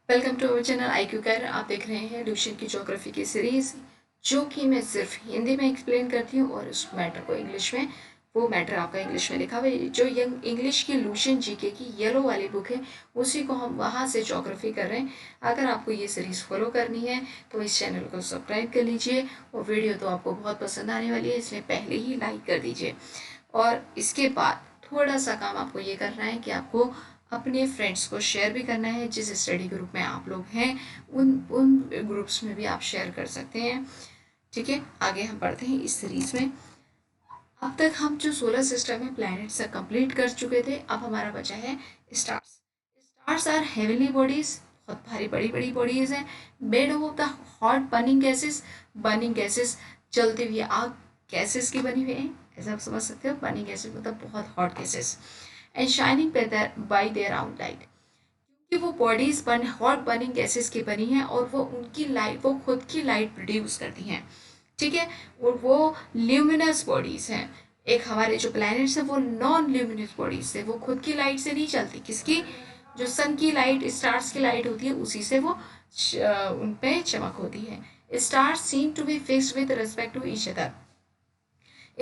Welcome to our channel IQ care. आप देख रहे हैं लूशन की ज्योग्राफी की सीरीज, जो कि मैं सिर्फ हिंदी में एक्सप्लेन करती हूँ और उस मैटर को इंग्लिश में, वो मैटर आपका इंग्लिश में लिखा हुआ है। जो यंग इंग्लिश की लूशन जीके की येलो वाली बुक है, उसी को हम वहाँ से ज्योग्राफी कर रहे हैं। अगर आपको ये सीरीज फॉलो करनी है तो इस चैनल को सब्सक्राइब कर लीजिए, और वीडियो तो आपको बहुत पसंद आने वाली है, इसलिए पहले ही लाइक कर दीजिए। और इसके बाद थोड़ा सा काम आपको ये करना है कि आपको अपने फ्रेंड्स को शेयर भी करना है। जिस स्टडी ग्रुप में आप लोग हैं, उन उन ग्रुप्स में भी आप शेयर कर सकते हैं। ठीक है, आगे हम बढ़ते हैं इस सीरीज में। अब तक हम जो सोलर सिस्टम में प्लैनेट से कंप्लीट कर चुके थे, अब हमारा बचा है stars. Stars are heavenly bodies, बहुत भारी बड़ी बड़ी बॉडीज हैं, made of the hot burning gases. Burning gases, जलती हुई आग, गैसेस की बनी हुई है, ऐसा आप समझ सकते हो। बर्निंग गैसेस मतलब बहुत hot gases, and shining by their out light. कि वो बॉडीज हॉट बर्निंग गैसेस की बनी हैं, और वो उनकी लाइट, वो खुद की लाइट प्रोड्यूस करती हैं। ठीक है, और वो ल्यूमिनस बॉडीज हैं। एक हमारे जो प्लैनेट्स हैं वो नॉन ल्यूमिनस बॉडीज से, वो खुद की लाइट से नहीं चलती। किसकी? जो सन की लाइट, स्टार्स की लाइट होती है, उसी से वो उन पे चमक होती है। Stars seem to be fixed with respect to each other.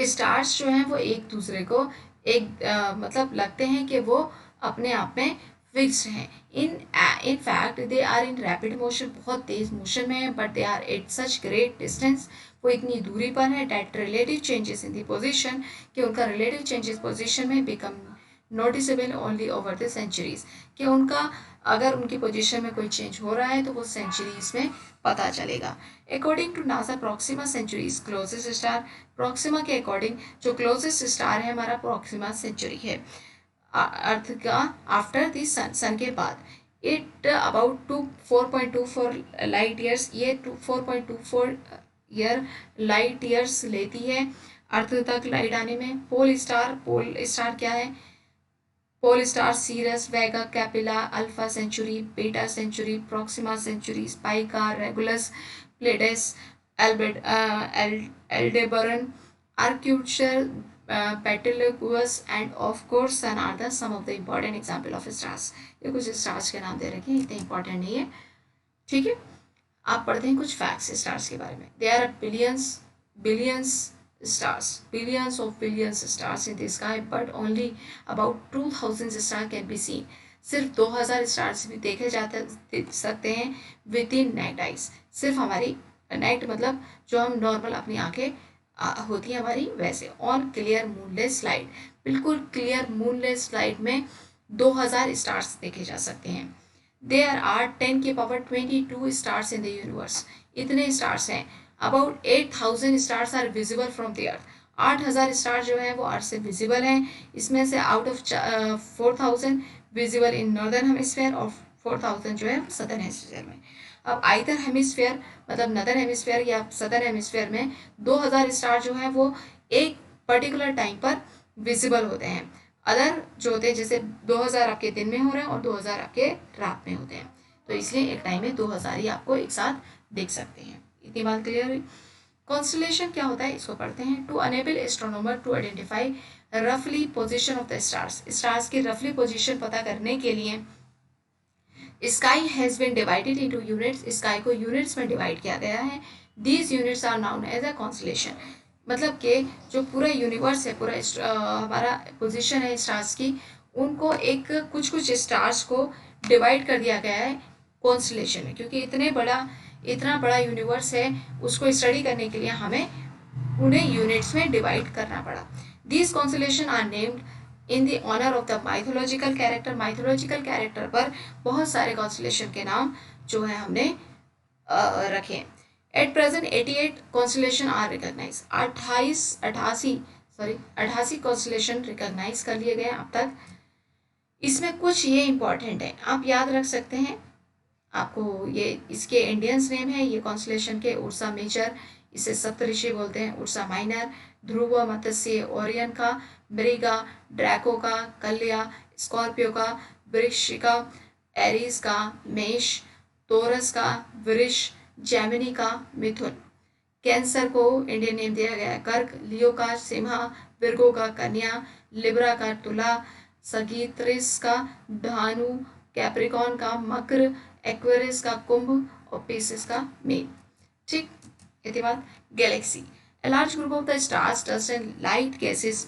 Stars जो हैं वो एक दूसरे को मतलब लगते हैं कि वो अपने आप में फिक्स्ड हैं। In fact they are in rapid motion, बहुत तेज मोशन में है, but they are at such great distance, वो इतनी दूरी पर है, that relative changes in the position, कि उनका रिलेटिव चेंजेस पोजिशन में become noticeable only over the centuries, कि उनका अगर उनकी पोजीशन में कोई चेंज हो रहा है तो वो सेंचुरीज में पता चलेगा। According to NASA, Proxima Centauri's closest star. Proxima के अकॉर्डिंग जो क्लोजेस्ट स्टार है हमारा, प्रॉक्सिमा सेंचुरी है अर्थ का, आफ्टर द सन, सन के बाद। इट अबाउट 4.24 लाइट ईयर्स, ये 4.24 ईयर लाइट ईयर्स लेती है अर्थ तक लाइट आने में। पोल स्टार क्या है? Pole star Sirius, Vega, Capella, alpha centauri, beta centauri, proxima centauri, Spica, Regulus, Pleiades, Aldebaran, Arcturus, पेटिलकुअस and of course sun are the some of the important example of stars. ये कुछ stars के नाम दे रखे हैं, इतने इंपॉर्टेंट नहीं है। ठीक है, आप पढ़ते हैं कुछ फैक्ट्स स्टार्स के बारे में। They are billions billions stars, billions of stars in the sky, but only about 2000 stars can be seen. सिर्फ 2000 स्टार्स भी देखे जाते देख सकते हैं विद इन नाइट आइज। सिर्फ हमारी नाइट मतलब जो हम नॉर्मल अपनी आंखें होती है हमारी, वैसे। ऑन क्लियर मूनलेस लाइट, बिल्कुल क्लियर मूनलेस लाइट में 2000 स्टार्स देखे जा सकते हैं। देयर आर 10 की power 22 stars in the universe, इतने स्टार्स हैं। About 8000 stars are visible from the earth, 8000 star जो है वो अर्थ से विजिबल हैं। इसमें से out of 4000 visible in northern hemisphere, और 4000 जो है सदर्न हेमिस्फेयर में। अब आइदर हेमिस्फेयर मतलब नदर्न हेमिस्फेयर या सदर्न हेमिस्फेयर में 2000 स्टार जो है वो एक पर्टिकुलर टाइम पर विजिबल होते हैं। अदर जो होते हैं, जैसे 2000 आपके दिन में हो रहे हैं और 2000 आपके रात में होते हैं, तो इसलिए एक टाइम में 2000 ही आपको एक साथ देख सकते हैं। इतनी बात क्लियर हुई। कॉन्स्टलेशन क्या होता है, इसको पढ़ते हैं। To enable astronomer to identify रफली position of the stars, stars की रफली पोजीशन पता करने के लिए sky has been divided into units, sky को यूनिट्स में डिवाइड किया गया है। These units are known as a constellation, मतलब कि जो पूरा यूनिवर्स है, पूरा हमारा पोजीशन है स्टार्स की, उनको एक कुछ कुछ स्टार्स को डिवाइड कर दिया गया है कॉन्स्टलेशन में, क्योंकि इतना बड़ा यूनिवर्स है, उसको स्टडी करने के लिए हमें उन्हें यूनिट्स में डिवाइड करना पड़ा। These constellation are named in the honour of the mythological character, mythological character पर बहुत सारे कॉन्स्टलेशन के नाम जो है हमने रखे। At present 88 constellation are recognise, 88 constellation recognise कर लिए गए अब तक। इसमें कुछ ये इंपॉर्टेंट है, आप याद रख सकते हैं। आपको ये इसके इंडियंस नेम है ये कॉन्स्टलेशन के। उर्सा मेजर, इसे सप्तऋषि बोलते हैं। उर्सा माइनर, ध्रुव, मत्स्य, ओरियन का, मृगा, ड्रैको का, कल्या, स्कॉर्पियो का, वृश्चिका, एरीज का, मेष, तोरस का, वृष, जैमिनी का, मिथुन। कैंसर को इंडियन नेम दिया गया है कर्क, लियो का सिंह, विर्गो का कन्या, लिब्रा का तुला, सगीत्रिस का धानु, कैप्रिकॉर्न का मकर, एक्वेरियस का कुंभ और पिसिस का मीन। ठीक, इसके बाद Galaxy, a large group of the stars, dust and light gases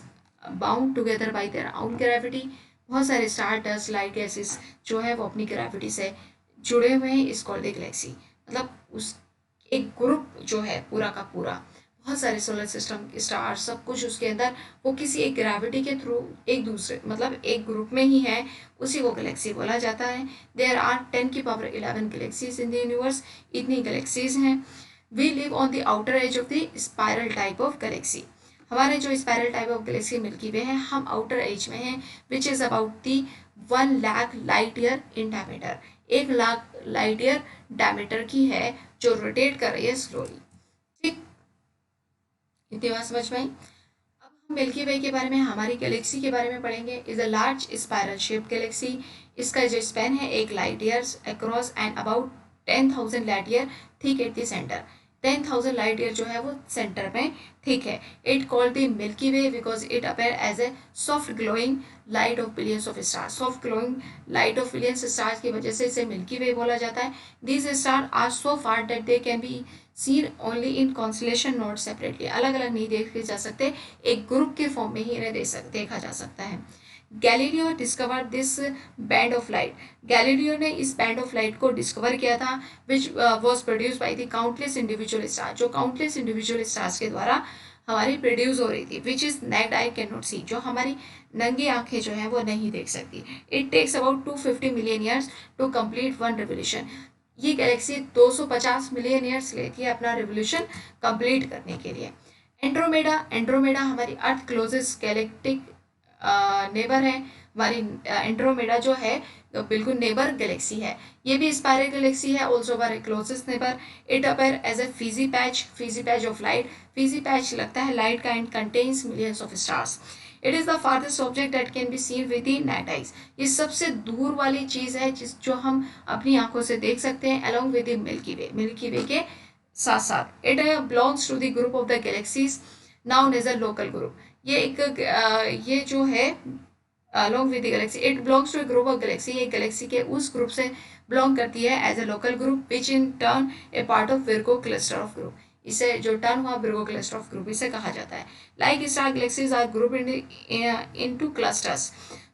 bound together by their own gravity। बहुत सारे स्टार, डस्ट, लाइट गैसेस जो है वो अपनी ग्रेविटी से जुड़े हुए हैं, इस कॉल्ड गैलेक्सी। मतलब उस एक ग्रुप जो है पूरा का पूरा, बहुत सारे सोलर सिस्टम स्टार सब कुछ उसके अंदर, वो किसी एक ग्रेविटी के थ्रू एक दूसरे मतलब एक ग्रुप में ही है, उसी को गैलेक्सी बोला जाता है। There are 10⁻11 galaxies in the universe, इतनी गैलेक्सीज हैं। We live on the outer edge of the spiral type of galaxy. हमारे जो spiral type of galaxy milky way है, हम आउटर एज में हैं, which is about the 1,00,000 light year in diameter. 1,00,000 light year diameter की है, जो rotate कर रही है स्लोली। ठीक, इतनी बात समझ में आई। अब हम मिल्की वे के बारे में, हमारी गैलेक्सी के बारे में पढ़ेंगे। Is a large spiral shaped galaxy. इसका जो स्पेन है 1 light years across and about 10,000 light year thick at the centre. 10,000 light year जो है वो सेंटर में थिक है। It called the Milky Way because it appear as a soft glowing light of billions of stars. Soft glowing light of billions stars की वजह से इसे Milky Way बोला जाता है। These star are so far that they can be seen only in constellation, not separately. अलग अलग नहीं देखे जा सकते, एक ग्रुप के फॉर्म में ही इन्हें देखा जा सकता है। Galileo discover this band of light. Galileo ने इस बैंड ऑफ लाइट को डिस्कवर किया था, which was produce by the countless individual star, जो काउंटलेस इंडिविजुअल स्टार्स के द्वारा हमारी प्रोड्यूस हो रही थी, which is naked eye can not see, जो हमारी नंगी आंखें जो हैं वो नहीं देख सकती। It takes about 250 million years to complete one revolution. ये गैलेक्सी 250 मिलियन ईयर्स लेती है अपना रिवोल्यूशन कंप्लीट करने के लिए। एंड्रोमेडा, एंड्रोमेडा हमारी अर्थ क्लोजेस्ट गैलेक्टिक नेबर है। हमारी एंड्रोमेडा जो है बिल्कुल नेबर गैलेक्सी है। ये भी स्पायरल गैलेक्सी है, ऑल्सो हमारे closest neighbour. It appear as a fuzzy patch of light. Fuzzy patch लगता है लाइट का and contains millions of stars. It is the farthest object that can be seen with the naked eyes. ये सबसे दूर वाली चीज़ है जो हम अपनी आंखों से देख सकते हैं, along with the Milky Way के साथ साथ। It belongs to the group of the galaxies known as a local group. ये एक ये जो है along with the galaxy, it belongs to a group of galaxy। एक गैलेक्सी के उस ग्रुप से बिलोंग करती है as a local group, which in turn a part of Virgo cluster of group. इसे जो टर्न हुआ विर्गो क्लस्टर ऑफ ग्रुप, इसे कहा जाता है। Like star galaxies are group into clusters.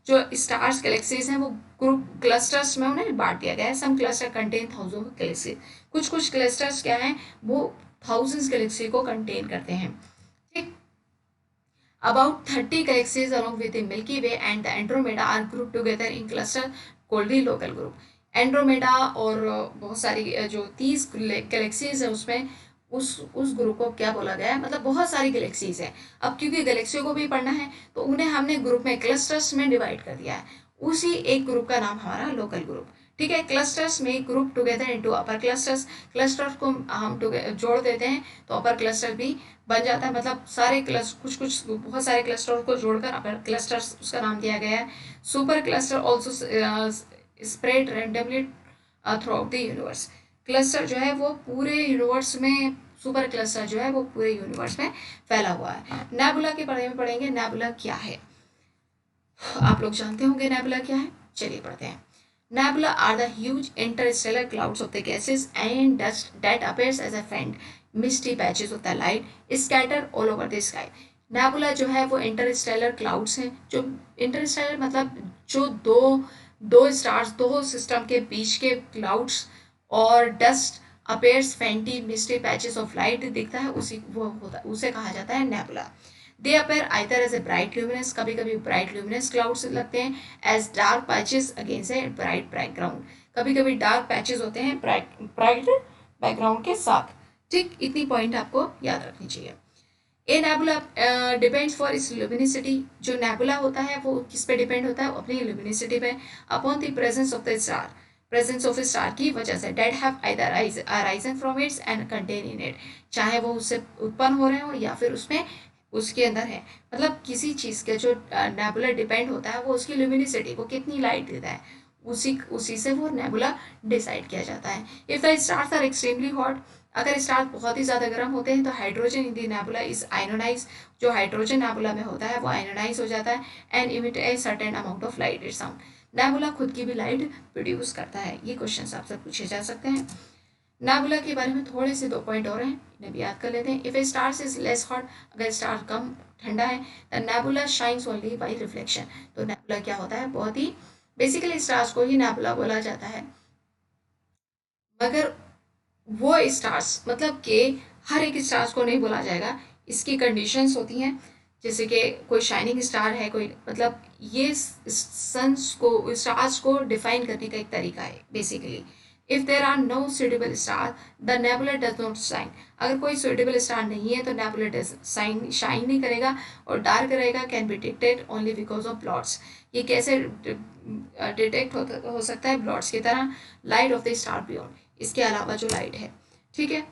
जो स्टार्स गैलेक्सीज हैं वो ग्रुप क्लस्टर्स में उन्हें बांट दिया गया है। Some cluster contain thousand of galaxy. कुछ क्लस्टर्स क्या हैं, वो थाउजेंड्स गैलेक्सी को कंटेन करते हैं। ठीक, about 30 galaxies along with the Milky Way and the Andromeda are grouped together in cluster called the local group। Andromeda और बहुत सारी जो 30 गैलेक्सीज है उसमें उस ग्रुप को क्या बोला गया है, मतलब बहुत सारी गैलेक्सीज हैं। अब क्योंकि गैलेक्सियों को भी पढ़ना है तो उन्हें हमने ग्रुप में क्लस्टर्स में डिवाइड कर दिया है। उसी एक ग्रुप का नाम हमारा लोकल ग्रुप। ठीक है, क्लस्टर्स में ग्रुप टुगेदर इनटू अपर क्लस्टर्स। क्लस्टर्स को हम जोड़ देते हैं तो अपर क्लस्टर भी बन जाता है। मतलब सारे कुछ बहुत सारे क्लस्टर को जोड़कर अपर क्लस्टर्स उसका नाम दिया गया है। Super cluster also spread randomly through out the universe. Cluster जो है वो पूरे यूनिवर्स में, सुपर क्लस्टर जो है वो पूरे यूनिवर्स में फैला हुआ है। नेबुला के बारे में पढ़ेंगे। नेबुला क्या है, आप लोग जानते होंगे नेबुला क्या है, चलिए पढ़ते हैं। Nebula are the huge interstellar clouds of the gases and dust that appears as a faint misty patches of the light scattered all over the sky। Nebula जो है वो इंटरस्टेलर क्लाउड्स हैं। जो इंटरस्टेलर मतलब जो दो स्टार्स, दो system के बीच के क्लाउड्स और dust appears fainty misty patches of light दिखता है, उसे कहा जाता है nebula. They appear either as a bright luminous, कभी कभी ब्राइट ल्यूमिनस क्लाउड्स लगते हैं, as dark patches against a bright background. कभी कभी डार्क पैचेस होते हैं ब्राइट बैकग्राउंड के साथ। ठीक, इतनी पॉइंट आपको याद रखनी चाहिए। ए नेबुला डिपेंड्स फॉर इट्स ल्यूमिनिसिटी। जो नेबुला होता है वो किस पे डिपेंड होता है, अपनी ल्यूमिनिसिटी पे, upon the presence of the star, presence of star की वजह से, that have either arisen from its and contain in it, चाहे वो उससे उत्पन्न हो रहे हो या फिर उसमें उसके अंदर है। मतलब किसी चीज़ के जो नेबुला डिपेंड होता है वो उसकी ल्यूमिनिसिटी, वो कितनी लाइट देता है, उसी से वो नेबुला डिसाइड किया जाता है। If the stars are extremely hot, अगर स्टार बहुत ही ज़्यादा गर्म होते हैं तो hydrogen in the nebula is ionise. जो हाइड्रोजन नेबुला में होता है वो आयोनाइज हो जाता है and emit a certain amount of light it sound. नेबुला खुद की भी लाइट प्रोड्यूस करता है। ये क्वेश्चन आपसे पूछे जा सकते हैं। नेबुला के बारे में थोड़े से 2 पॉइंट और हैं, इन्हें भी याद कर लेते हैं। If A star is less hot, अगर स्टार कम ठंडा है, the nebula shines only by reflection. तो नेबुला क्या होता है, बहुत ही बेसिकली स्टार्स को ही नेबुला बोला जाता है। मगर वो स्टार्स मतलब कि हर एक स्टार्स को नहीं बोला जाएगा, इसकी कंडीशंस होती हैं। जैसे कि कोई शाइनिंग स्टार है, कोई मतलब ये सन्स को स्टार्स को डिफाइन करने का एक तरीका है basically. If there are no suitable star the nebula does not shine. अगर कोई सुटेबल स्टार नहीं है तो नेबुला डज शाइन नहीं करेगा और डार्क रहेगा। Can be detect only because of blots. ये कैसे डिटेक्ट हो सकता है, ब्लॉट्स की तरह, light of the star beyond, इसके अलावा जो लाइट है। ठीक है,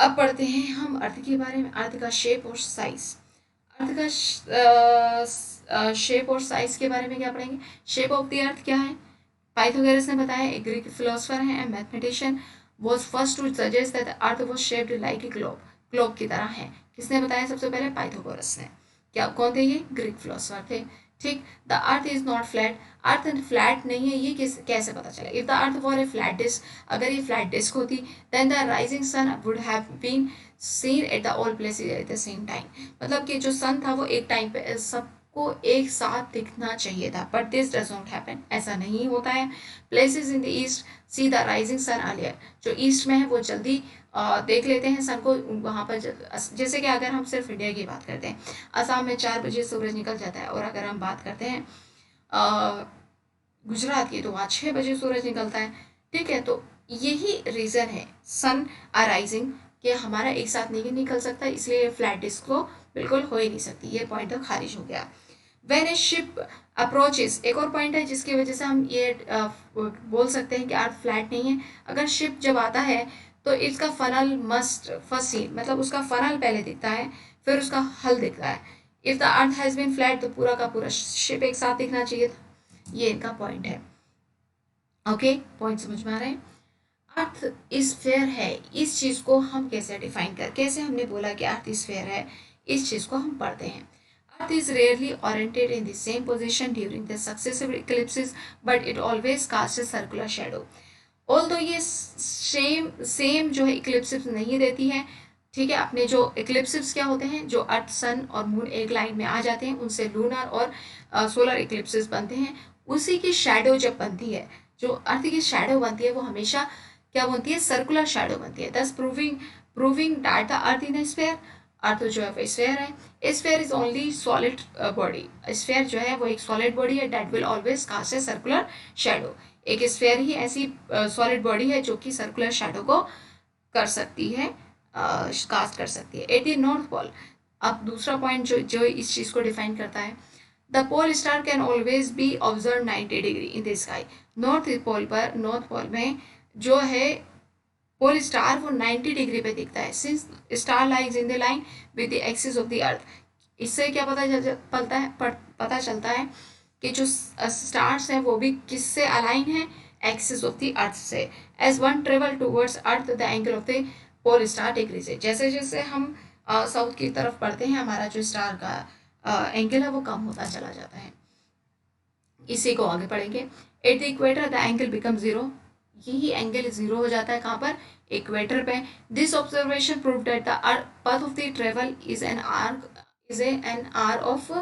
अब पढ़ते हैं हम अर्थ के बारे में, अर्थ का शेप और साइज। अर्थ का शेप और साइज के बारे में क्या पढ़ेंगे। शेप ऑफ द अर्थ क्या है, पाइथागोरस ने बताया, एक ग्रीक फिलोसफर है and mathematician, was first to suggest that the earth was shaped like a globe, globe की तरह है। किसने बताया सबसे पहले, पाइथागोरस ने। क्या कौन थे ये, ग्रीक फिलोसफर थे। ठीक, the earth is not flat, earth flat नहीं है, ये कैसे पता चला। If the earth for a flat disc, अगर ये फ्लैट डिस्क होती then the rising sun would have been seen at the all places at the same time. मतलब कि जो सन था वो एक टाइम पे सबको एक साथ दिखना चाहिए था, but this does not happen, ऐसा नहीं होता है। Places in the east see the rising sun earlier, जो ईस्ट में है वो जल्दी देख लेते हैं सन को वहाँ पर। जैसे कि अगर हम सिर्फ इंडिया की बात करते हैं, असम में 4 बजे सूरज निकल जाता है, और अगर हम बात करते हैं गुजरात की तो वहाँ 6 बजे सूरज निकलता है। ठीक है, तो यही रीज़न है सन अराइजिंग कि हमारा एक साथ नहीं निकल सकता, इसलिए फ्लैट डिस्क को बिल्कुल हो ही नहीं सकती, ये पॉइंट तो खारिज हो गया। व्हेन ए शिप अप्रोचेस, एक और पॉइंट है जिसकी वजह से हम ये बोल सकते हैं कि अर्थ फ्लैट नहीं है। अगर शिप जब आता है तो इसका फनल मस्ट फर्स्ट सीन, मतलब उसका फनल पहले दिखता है, फिर उसका हल दिखता है। If the earth has been flat, तो पूरा का पूरा शिप एक साथ दिखना चाहिए था। ये इनका पॉइंट है। ओके, पॉइंट समझ में आ रहे हैं। अर्थ स्फेयर है, इस चीज़ को हम कैसे डिफाइन कर, कैसे हमने बोला कि अर्थ स्फेयर है, इस चीज़ को हम पढ़ते हैं। Earth is rarely oriented in the same position during the successive eclipses, but it always cast a circular shadow. Although ये सेम जो है इक्लिप्सिस नहीं देती है। ठीक है, अपने जो इक्लिप्सिस क्या होते हैं, जो अर्थ सन और मून एक लाइन में आ जाते हैं, उनसे लूनर और सोलर इक्लिप्सिस बनते हैं। उसी की शेडो जब बनती है, जो अर्थ की शेडो बनती है, वो हमेशा क्या बनती है, सर्कुलर शेडो बनती है। Thus proving that the earth in sphere, earth जो है वो स्फेयर है। Sphere is only solid body, sphere जो है वो एक सॉलिड बॉडी है, that will always cast a circular shadow. एक स्फेयर ही ऐसी सॉलिड बॉडी है जो कि सर्कुलर शेडो को कर सकती है, कास्ट कर सकती है। एट द नॉर्थ पोल, अब दूसरा पॉइंट जो इस चीज़ को डिफाइन करता है, the pole star can always be observe 90 degree in the sky. North pole में जो है पोल स्टार वो 90 डिग्री पे दिखता है, since star lies in the line with the axis of the अर्थ। इससे क्या पता चलता है कि जो स्टार्स हैं वो भी किससे अलाइन है, एक्सिस ऑफ द अर्थ से। As one travel towards earth the angle of the pole star decreases, जैसे जैसे हम साउथ की तरफ बढ़ते हैं, हमारा जो स्टार का एंगल है वो कम होता चला जाता है। इसी को आगे पढ़ेंगे। Eight the equator the angle become zero, यही एंगल जीरो हो जाता है, कहाँ पर, इक्वेटर पे। This observation prove that the path of the travel is an arc of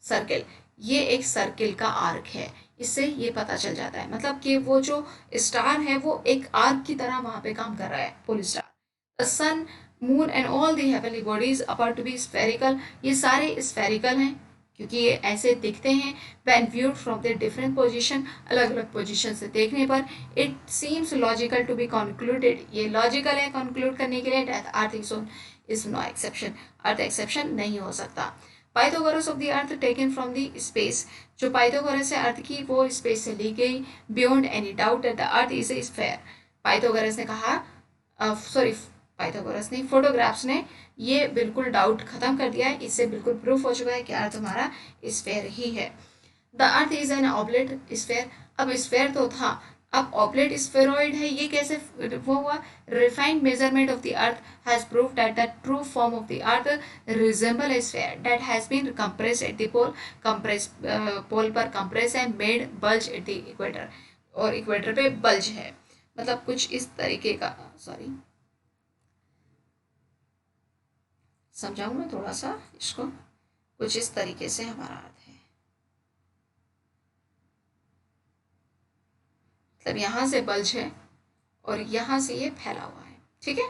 circle, ये एक सर्किल का आर्क है। इससे ये पता चल जाता है, मतलब कि वो जो स्टार है वो एक आर्क की तरह वहां पे काम कर रहा है, pole star. The sun, moon and all the heavenly bodies appear to be spherical, ये सारे स्फेरिकल हैं क्योंकि ये ऐसे दिखते हैं। When viewed from the different position, अलग अलग पोजीशन से देखने पर, it seems logical to be concluded, ये लॉजिकल है कंक्लूड करने के लिए, that earth is no exception, earth exception नहीं हो सकता। Pythagoras of the earth taken from the space, जो पाइथागोरस है अर्थ की वो स्पेस से ली गई। Beyond any doubt that the earth is a sphere, Pythagoras ने कहा, पाइथागोरस ने, फोटोग्राफ्स ने ये बिल्कुल डाउट खत्म कर दिया है, इससे बिल्कुल प्रूफ हो चुका है कि अर्थ हमारा स्फेयर ही है। The earth is an oblate sphere, अब स्फेयर तो था, अब ऑब्लेट स्फेरॉइड है, ये कैसे वो हुआ? Refined measurement of the earth has proved that the true form of the earth resemble a sphere that has been compress at the pole, compress pole पर कंप्रेस है, made bulge at the equator, और equator पे bulge है, मतलब कुछ इस तरीके का। सॉरी, समझाऊं मैं थोड़ा सा इसको? कुछ इस तरीके से हमारा अर्थ है, मतलब यहाँ से बल्ज है और यहाँ से ये फैला हुआ है, ठीक है,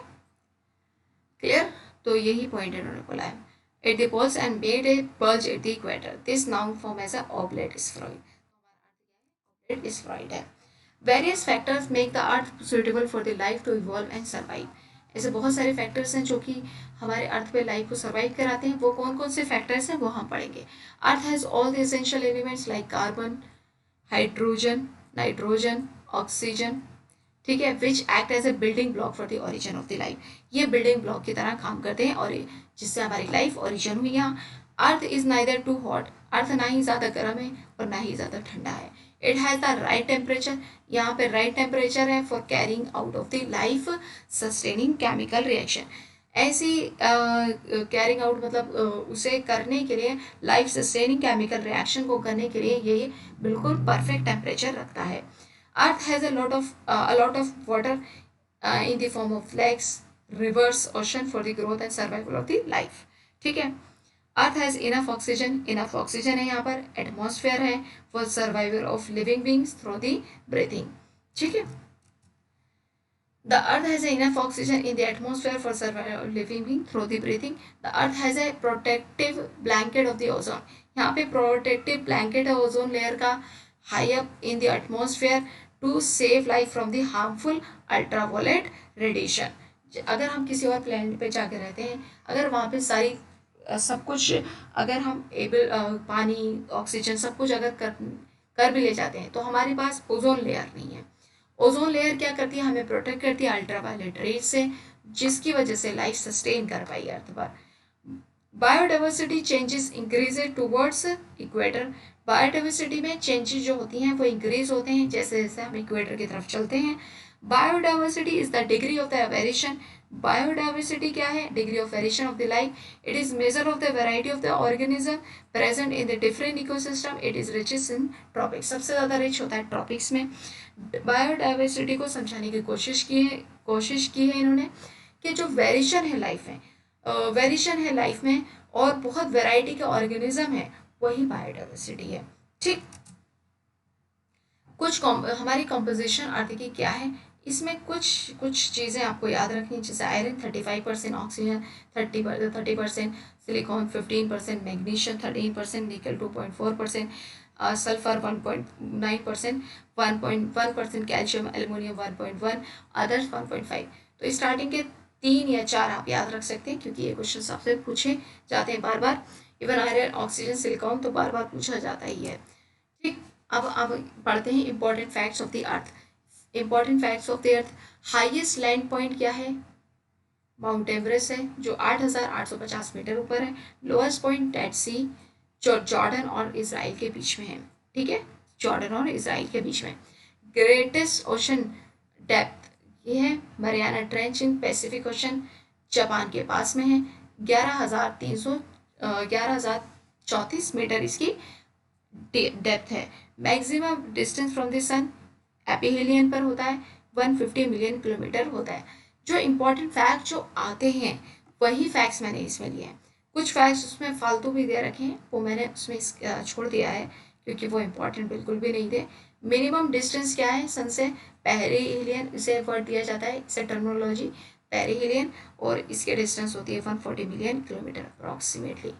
क्लियर? तो यही पॉइंट इन्होंने बोला है, at the poles and made a bulge at the equator, this known form as a oblate spheroid. Oblate spheroid है। Various factors make the earth suitable for the life to evolve and survive. ऐसे बहुत सारे factors हैं जो कि हमारे अर्थ पे life को सर्वाइव कराते हैं। वो कौन कौन से फैक्टर्स हैं वो हम पढ़ेंगे। Earth has all the essential elements like carbon, hydrogen, nitrogen, oxygen, ठीक है, which act as a building block for the origin of the life. ये बिल्डिंग ब्लॉक की तरह काम करते हैं और जिससे हमारी लाइफ ओरिजिन हुई। यहाँ earth is neither too hot, earth ना ही ज़्यादा गर्म है और ना ही ज़्यादा ठंडा है। It has the right temperature, यहाँ पे राइट टेम्परेचर है for carrying out of the life sustaining chemical reaction. ऐसी कैरिंग आउट मतलब उसे करने के लिए, लाइफ सस्टेनिंग केमिकल रिएक्शन को करने के लिए ये बिल्कुल परफेक्ट टेम्परेचर रखता है। अर्थ has a lot of water in the form of lakes, rivers, ocean for the growth and survival of the life, ठीक है। अर्थ हैज़ इनफ ऑक्सीजन है यहाँ पर, एटमॉस्फेयर है for survival of living beings through the breathing, ठीक है। The earth has enough oxygen in the atmosphere for survival of living being through the breathing. The earth has a protective blanket of the ozone. यहाँ पे protective blanket है ozone layer का, high up in the atmosphere to save life from the harmful ultraviolet radiation. अगर हम किसी और planet पे जाके रहते हैं, अगर वहाँ पे सारी सब कुछ, अगर हम एबल पानी, ऑक्सीजन सब कुछ अगर कर भी ले जाते हैं तो हमारे पास ओजोन लेयर नहीं है। ओजोन लेयर क्या करती है? हमें प्रोटेक्ट करती है अल्ट्रावायलेट रेज से, जिसकी वजह से लाइफ सस्टेन कर पाई अर्थ पर। Biodiversity changes increases towards equator. Biodiversity में चेंजेस जो होती हैं वो इंक्रीज होते हैं जैसे जैसे हम इक्वेटर की तरफ चलते हैं। Biodiversity is the degree of the variation. Biodiversity क्या है? Degree of variation of the life. It is measure of the variety of the organism present in the different ecosystem. It is richest in tropics, सबसे ज़्यादा rich होता है tropics में। Biodiversity को समझाने की कोशिश की है इन्होंने कि जो वेरिएशन है लाइफ में, वेरिएशन है लाइफ में और बहुत वैरायटी के ऑर्गेनिज्म है, वही बायोडाइवर्सिटी है, ठीक। कुछ हमारी कॉम्पोजिशन अर्थ की क्या है, इसमें कुछ कुछ चीज़ें आपको याद रखनी, जैसे आयरन 35%, ऑक्सीजन 30%, सिलिकॉन 15%, मैग्नीशियम 13%, निकल 2.4%, सल्फर 1.9%, 1.1% कैल्शियम, एल्युमिनियम 1.1, अदर्स 1.5। तो स्टार्टिंग के 3 या 4 आप याद रख सकते हैं क्योंकि ये क्वेश्चन आपसे पूछे जाते हैं बार बार। इवन आयरन, ऑक्सीजन, सिलिकॉन तो बार बार पूछा जाता ही है, ठीक। अब पढ़ते हैं important facts of the earth. Important facts of the earth, highest land point क्या है? माउंट एवरेस्ट है जो 8,850 मीटर ऊपर है। लोएस्ट पॉइंट डेड सी, जो जॉर्डन और इसराइल के बीच में है, ठीक है, जॉर्डन और इसराइल के बीच में। ग्रेटेस्ट ओशन डेप्थ ये है Mariana trench in Pacific ocean, Japan के पास में है। 11,34 मीटर इसकी डेप्थ है। Maximum distance from the sun aphelion पर होता है 150 मिलियन किलोमीटर होता है। जो इम्पोर्टेंट फैक्ट जो आते हैं वही फैक्ट्स मैंने इसमें लिए हैं। कुछ फैक्ट्स उसमें फालतू भी दे रखे हैं, वो मैंने उसमें छोड़ दिया है क्योंकि वो इम्पोर्टेंट बिल्कुल भी नहीं थे। मिनिमम डिस्टेंस क्या है सन से? पेरिहेलियन इसे वर्ड दिया जाता है, इसे टर्मिनोलॉजी पेरिहेलियन, और इसके डिस्टेंस होती है 140 million kilometre approximately.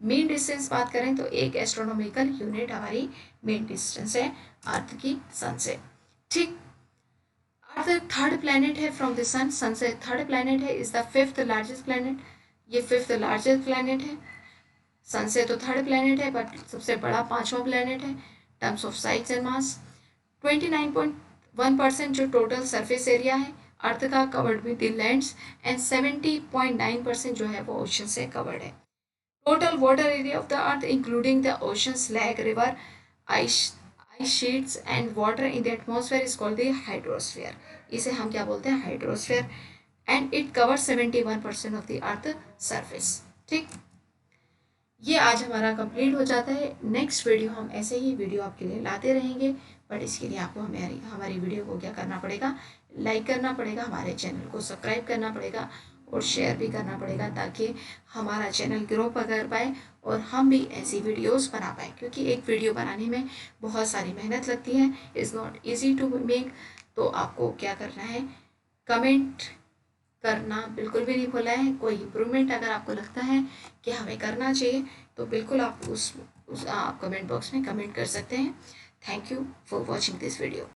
Main distance बात करें तो एक एस्ट्रोनॉमिकल यूनिट हमारी मेन डिस्टेंस है अर्थ की सन से, ठीक। अर्थ थर्ड प्लैनेट है फ्रॉम द सन, सन से थर्ड प्लैनेट है, is the fifth largest planet. ये फिफ्थ लार्जेस्ट प्लैनेट है, सन से तो थर्ड प्लैनेट है बट सबसे बड़ा पांचवा प्लैनेट है terms of size and mass. 29.1% जो टोटल सरफेस एरिया है अर्थ का covered with the lands and 70.9% जो है वो ओशन से कवर्ड है। Total water area of the earth including the oceans, lake, river, ice ice sheets and water in the atmosphere is called the hydrosphere. इसे हम क्या बोलते हैं? Hydrosphere. And it cover 71% of the earth surface. ठीक, ये आज हमारा complete हो जाता है। नेक्स्ट वीडियो हम ऐसे ही वीडियो आपके लिए लाते रहेंगे, बट इसके लिए आपको हमारी हमारी वीडियो को क्या करना पड़ेगा? लाइक करना पड़ेगा, हमारे चैनल को सब्सक्राइब करना पड़ेगा और शेयर भी करना पड़ेगा, ताकि हमारा चैनल ग्रो कर पाए और हम भी ऐसी वीडियोस बना पाए। क्योंकि एक वीडियो बनाने में बहुत सारी मेहनत लगती है, is not easy to make. तो आपको क्या करना है? कमेंट करना बिल्कुल भी नहीं भूलना है। कोई इम्प्रूवमेंट अगर आपको लगता है कि हमें करना चाहिए, तो बिल्कुल आप उस आप कमेंट बॉक्स में कमेंट कर सकते हैं। Thank you for watching this video.